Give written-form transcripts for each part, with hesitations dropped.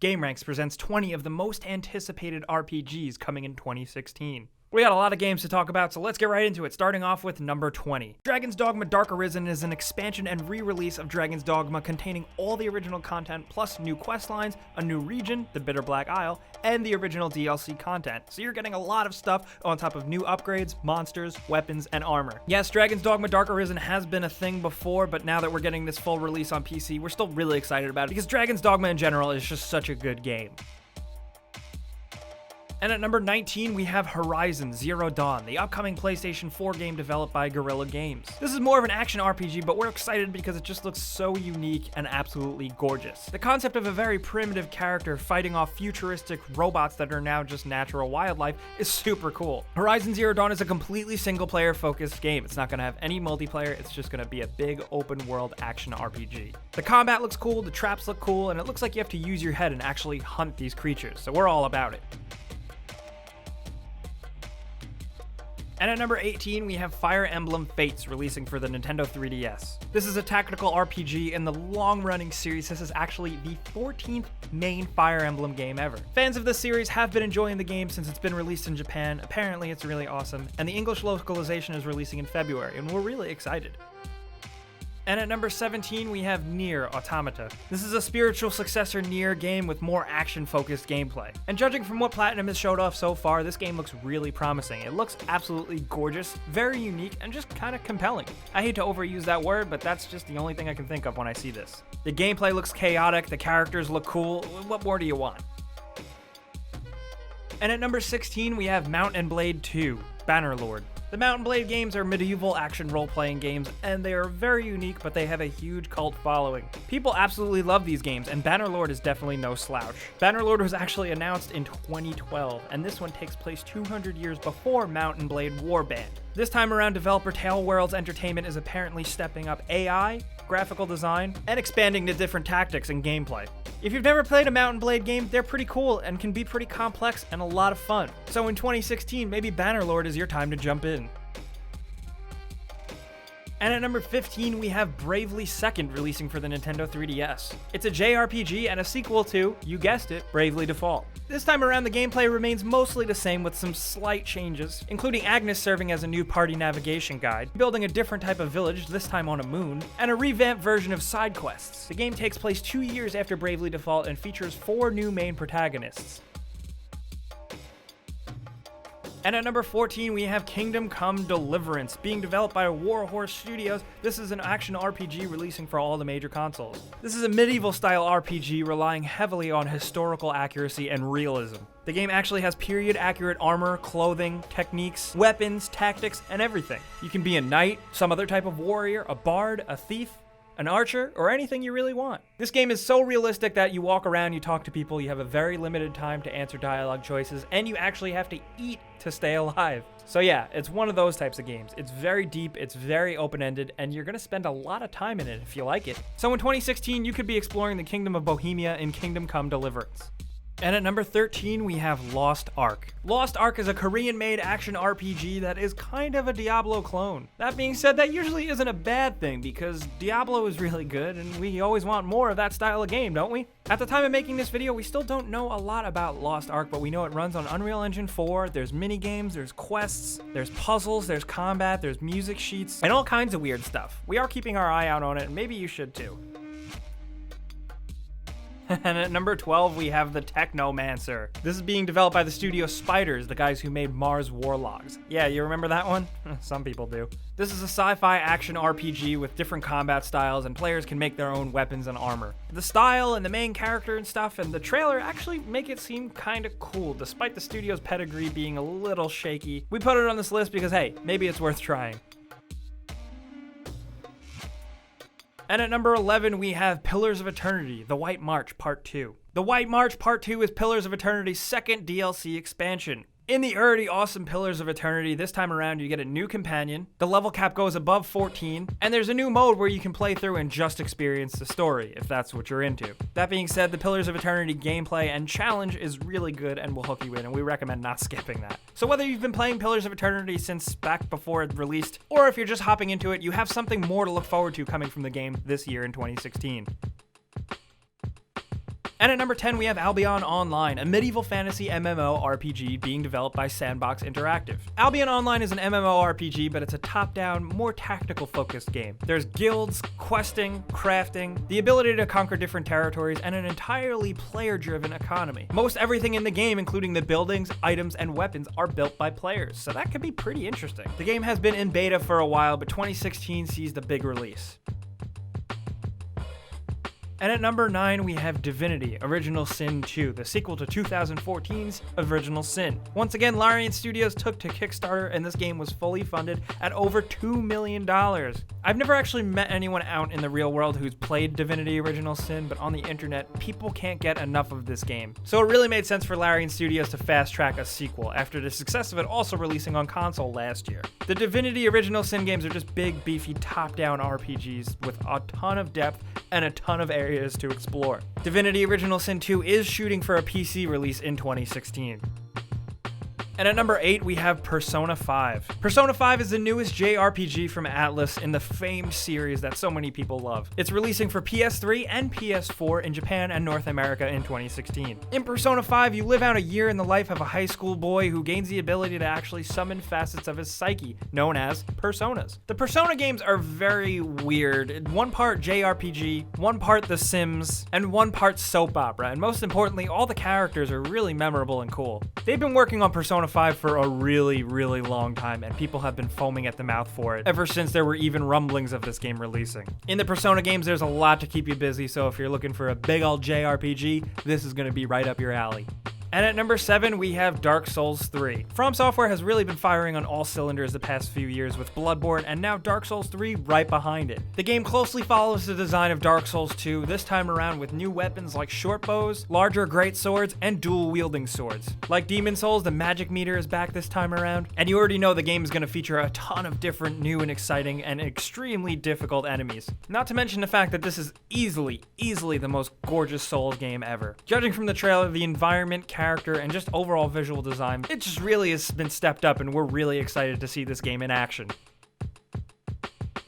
GameRanks presents 20 of the most anticipated RPGs coming in 2016. We got a lot of games to talk about, so let's get right into it, starting off with number 20. Dragon's Dogma Dark Arisen is an expansion and re-release of Dragon's Dogma containing all the original content, plus new quest lines, a new region, the Bitter Black Isle, and the original DLC content. So you're getting a lot of stuff on top of new upgrades, monsters, weapons, and armor. Yes, Dragon's Dogma Dark Arisen has been a thing before, but now that we're getting this full release on PC, we're still really excited about it because Dragon's Dogma in general is just such a good game. And at number 19, we have Horizon Zero Dawn, the upcoming PlayStation 4 game developed by Guerrilla Games. This is more of an action RPG, but we're excited because it just looks so unique and absolutely gorgeous. The concept of a very primitive character fighting off futuristic robots that are now just natural wildlife is super cool. Horizon Zero Dawn is a completely single-player focused game. It's not going to have any multiplayer, it's just going to be a big open-world action RPG. The combat looks cool, the traps look cool, and it looks like you have to use your head and actually hunt these creatures, so we're all about it. And at number 18, we have Fire Emblem Fates releasing for the Nintendo 3DS. This is a tactical RPG in the long-running series. This is actually the 14th main Fire Emblem game ever. Fans of this series have been enjoying the game since it's been released in Japan. Apparently it's really awesome, and the English localization is releasing in February, and we're really excited. And at number 17, we have Nier Automata. This is a spiritual successor Nier game with more action-focused gameplay. And judging from what Platinum has showed off so far, this game looks really promising. It looks absolutely gorgeous, very unique, and just kind of compelling. I hate to overuse that word, but that's just the only thing I can think of when I see this. The gameplay looks chaotic, the characters look cool. What more do you want? And at number 16, we have Mount & Blade 2, Bannerlord. The Mount & Blade games are medieval action role-playing games, and they are very unique, but they have a huge cult following. People absolutely love these games, and Bannerlord is definitely no slouch. Bannerlord was actually announced in 2012, and this one takes place 200 years before Mount & Blade Warband. This time around, developer Tale Worlds Entertainment is apparently stepping up AI, graphical design, and expanding to different tactics and gameplay. If you've never played a Mount & Blade game, they're pretty cool and can be pretty complex and a lot of fun. So in 2016, maybe Bannerlord is your time to jump in. And at number 15, we have Bravely Second releasing for the Nintendo 3DS. It's a JRPG and a sequel to, you guessed it, Bravely Default. This time around, the gameplay remains mostly the same with some slight changes, including Agnes serving as a new party navigation guide, building a different type of village, this time on a moon, and a revamped version of side quests. The game takes place 2 years after Bravely Default and features 4 new main protagonists. And at number 14, we have Kingdom Come Deliverance, being developed by Warhorse Studios. This is an action RPG releasing for all the major consoles. This is a medieval-style RPG relying heavily on historical accuracy and realism. The game actually has period-accurate armor, clothing, techniques, weapons, tactics, and everything. You can be a knight, some other type of warrior, a bard, a thief, an archer, or anything you really want. This game is so realistic that you walk around, you talk to people, you have a very limited time to answer dialogue choices, and you actually have to eat to stay alive. So yeah, it's one of those types of games. It's very deep, it's very open-ended, and you're gonna spend a lot of time in it if you like it. So in 2016, you could be exploring the Kingdom of Bohemia in Kingdom Come Deliverance. And at number 13, we have Lost Ark. Lost Ark is a Korean-made action RPG that is kind of a Diablo clone. That being said, that usually isn't a bad thing because Diablo is really good and we always want more of that style of game, don't we? At the time of making this video, we still don't know a lot about Lost Ark, but we know it runs on Unreal Engine 4, there's mini-games, there's quests, there's puzzles, there's combat, there's music sheets, and all kinds of weird stuff. We are keeping our eye out on it, and maybe you should too. And at number 12, we have the Technomancer. This is being developed by the studio Spiders, the guys who made Mars Warlogs. Yeah, you remember that one? Some people do. This is a sci-fi action RPG with different combat styles, and players can make their own weapons and armor. The style and the main character and stuff and the trailer actually make it seem kinda cool, despite the studio's pedigree being a little shaky. We put it on this list because, hey, maybe it's worth trying. And at number 11, we have Pillars of Eternity, The White March Part 2. The White March Part 2 is Pillars of Eternity's second DLC expansion. In the already awesome Pillars of Eternity, this time around you get a new companion, the level cap goes above 14, and there's a new mode where you can play through and just experience the story, if that's what you're into. That being said, the Pillars of Eternity gameplay and challenge is really good and will hook you in, and we recommend not skipping that. So whether you've been playing Pillars of Eternity since back before it released, or if you're just hopping into it, you have something more to look forward to coming from the game this year in 2016. And at number 10, we have Albion Online, a medieval fantasy MMORPG being developed by Sandbox Interactive. Albion Online is an MMORPG, but it's a top-down, more tactical-focused game. There's guilds, questing, crafting, the ability to conquer different territories, and an entirely player-driven economy. Most everything in the game, including the buildings, items, and weapons, are built by players, so that could be pretty interesting. The game has been in beta for a while, but 2016 sees the big release. And at number 9, we have Divinity: Original Sin 2, the sequel to 2014's Original Sin. Once again, Larian Studios took to Kickstarter, and this game was fully funded at over $2 million. I've never actually met anyone out in the real world who's played Divinity: Original Sin, but on the internet, people can't get enough of this game. So it really made sense for Larian Studios to fast-track a sequel, after the success of it also releasing on console last year. The Divinity: Original Sin games are just big, beefy, top-down RPGs with a ton of depth and a ton of areas to explore. Divinity: Original Sin 2 is shooting for a PC release in 2016. And at number 8, we have Persona 5. Persona 5 is the newest JRPG from Atlus in the famed series that so many people love. It's releasing for PS3 and PS4 in Japan and North America in 2016. In Persona 5, you live out a year in the life of a high school boy who gains the ability to actually summon facets of his psyche, known as personas. The Persona games are very weird. One part JRPG, one part The Sims, and one part soap opera, and most importantly, all the characters are really memorable and cool. They've been working on Persona 5 for a really long time, and people have been foaming at the mouth for it ever since there were even rumblings of this game releasing. In the Persona games, there's a lot to keep you busy, so if you're looking for a big old JRPG, this is going to be right up your alley. And at number 7, we have Dark Souls 3. From Software has really been firing on all cylinders the past few years with Bloodborne, and now Dark Souls 3 right behind it. The game closely follows the design of Dark Souls 2, this time around with new weapons like short bows, larger great swords, and dual-wielding swords. Like Demon Souls, the magic meter is back this time around, and you already know the game is going to feature a ton of different new and exciting and extremely difficult enemies. Not to mention the fact that this is easily the most gorgeous Souls game ever. Judging from the trailer, the environment, character, and just overall visual design, it just really has been stepped up, and we're really excited to see this game in action.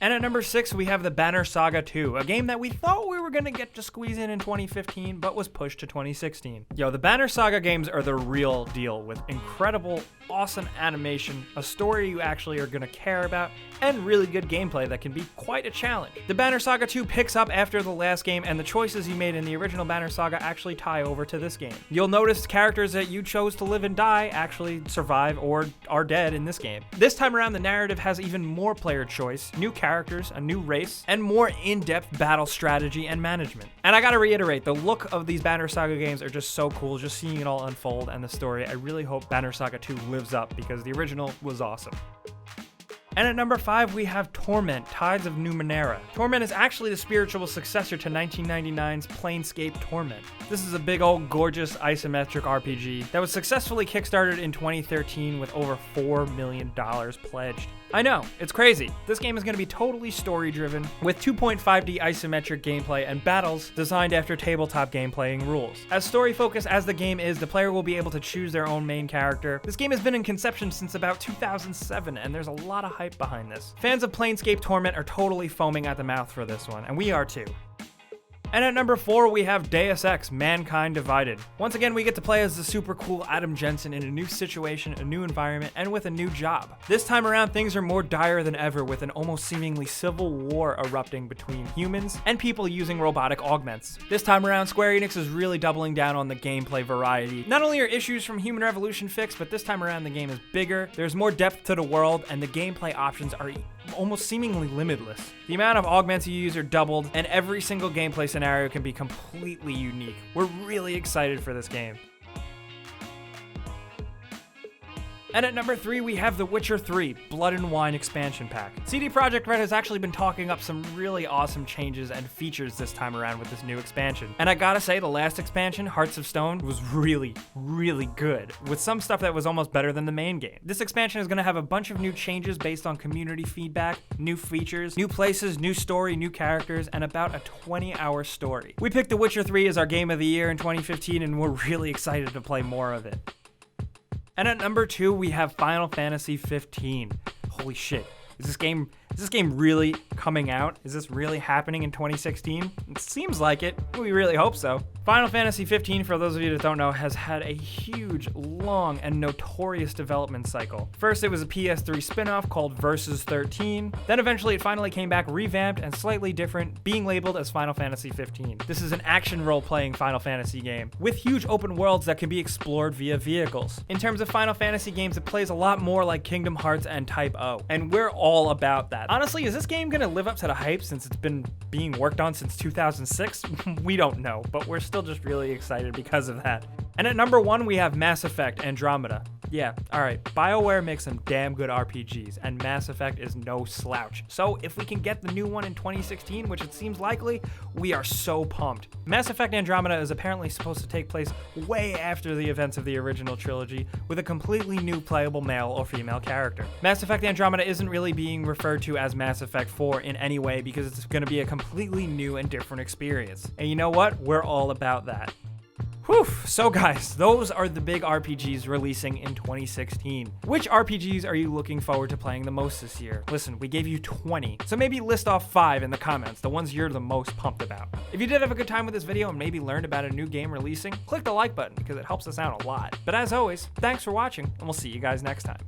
And at number 6, we have the Banner Saga 2, a game that we thought we were going to get to squeeze in 2015, but was pushed to 2016. Yo, the Banner Saga games are the real deal, with incredible, awesome animation, a story you actually are going to care about, and really good gameplay that can be quite a challenge. The Banner Saga 2 picks up after the last game, and the choices you made in the original Banner Saga actually tie over to this game. You'll notice characters that you chose to live and die actually survive or are dead in this game. This time around, the narrative has even more player choice, new characters, a new race, and more in-depth battle strategy and management. And I gotta reiterate, the look of these Banner Saga games are just so cool, just seeing it all unfold, and the story. I really hope Banner Saga 2 lives up, because the original was awesome. And at number 5, we have Torment: Tides of Numenera. Torment is actually the spiritual successor to 1999's Planescape Torment. This is a big old gorgeous isometric RPG that was successfully kickstarted in 2013 with over $4 million pledged. I know, it's crazy. This game is going to be totally story-driven, with 2.5D isometric gameplay and battles designed after tabletop gameplaying rules. As story-focused as the game is, the player will be able to choose their own main character. This game has been in conception since about 2007, and there's a lot of hype behind this. Fans of Planescape Torment are totally foaming at the mouth for this one, and we are too. And at number 4, we have Deus Ex: Mankind Divided. Once again, we get to play as the super cool Adam Jensen in a new situation, a new environment, and with a new job. This time around, things are more dire than ever, with an almost seemingly civil war erupting between humans and people using robotic augments. This time around, Square Enix is really doubling down on the gameplay variety. Not only are issues from Human Revolution fixed, but this time around the game is bigger, there's more depth to the world, and the gameplay options are almost seemingly limitless. The amount of augments you use are doubled, and every single gameplay scenario can be completely unique. We're really excited for this game. And at number 3, we have The Witcher 3 Blood and Wine Expansion Pack. CD Projekt Red has actually been talking up some really awesome changes and features this time around with this new expansion. And I gotta say, the last expansion, Hearts of Stone, was really good, with some stuff that was almost better than the main game. This expansion is gonna have a bunch of new changes based on community feedback, new features, new places, new story, new characters, and about a 20-hour story. We picked The Witcher 3 as our game of the year in 2015, and we're really excited to play more of it. And at number 2, we have Final Fantasy 15. Holy shit. Is this game really coming out? Is this really happening in 2016? It seems like it. We really hope so. Final Fantasy 15, for those of you that don't know, has had a huge, long, and notorious development cycle. First, it was a PS3 spin-off called Versus 13. Then eventually it finally came back revamped and slightly different, being labeled as Final Fantasy 15. This is an action role-playing Final Fantasy game with huge open worlds that can be explored via vehicles. In terms of Final Fantasy games, it plays a lot more like Kingdom Hearts and Type O, and we're all about that. Honestly, is this game gonna live up to the hype since it's been being worked on since 2006? We don't know, but we're still just really excited because of that. And at number 1, we have Mass Effect Andromeda. Yeah, alright, BioWare makes some damn good RPGs, and Mass Effect is no slouch. So if we can get the new one in 2016, which it seems likely, we are so pumped. Mass Effect Andromeda is apparently supposed to take place way after the events of the original trilogy, with a completely new playable male or female character. Mass Effect Andromeda isn't really being referred to as Mass Effect 4 in any way because it's going to be a completely new and different experience. And you know what? We're all about that. Whew, so guys, those are the big RPGs releasing in 2016. Which RPGs are you looking forward to playing the most this year? Listen, we gave you 20, so maybe list off 5 in the comments, the ones you're the most pumped about. If you did have a good time with this video and maybe learned about a new game releasing, click the like button because it helps us out a lot. But as always, thanks for watching, and we'll see you guys next time.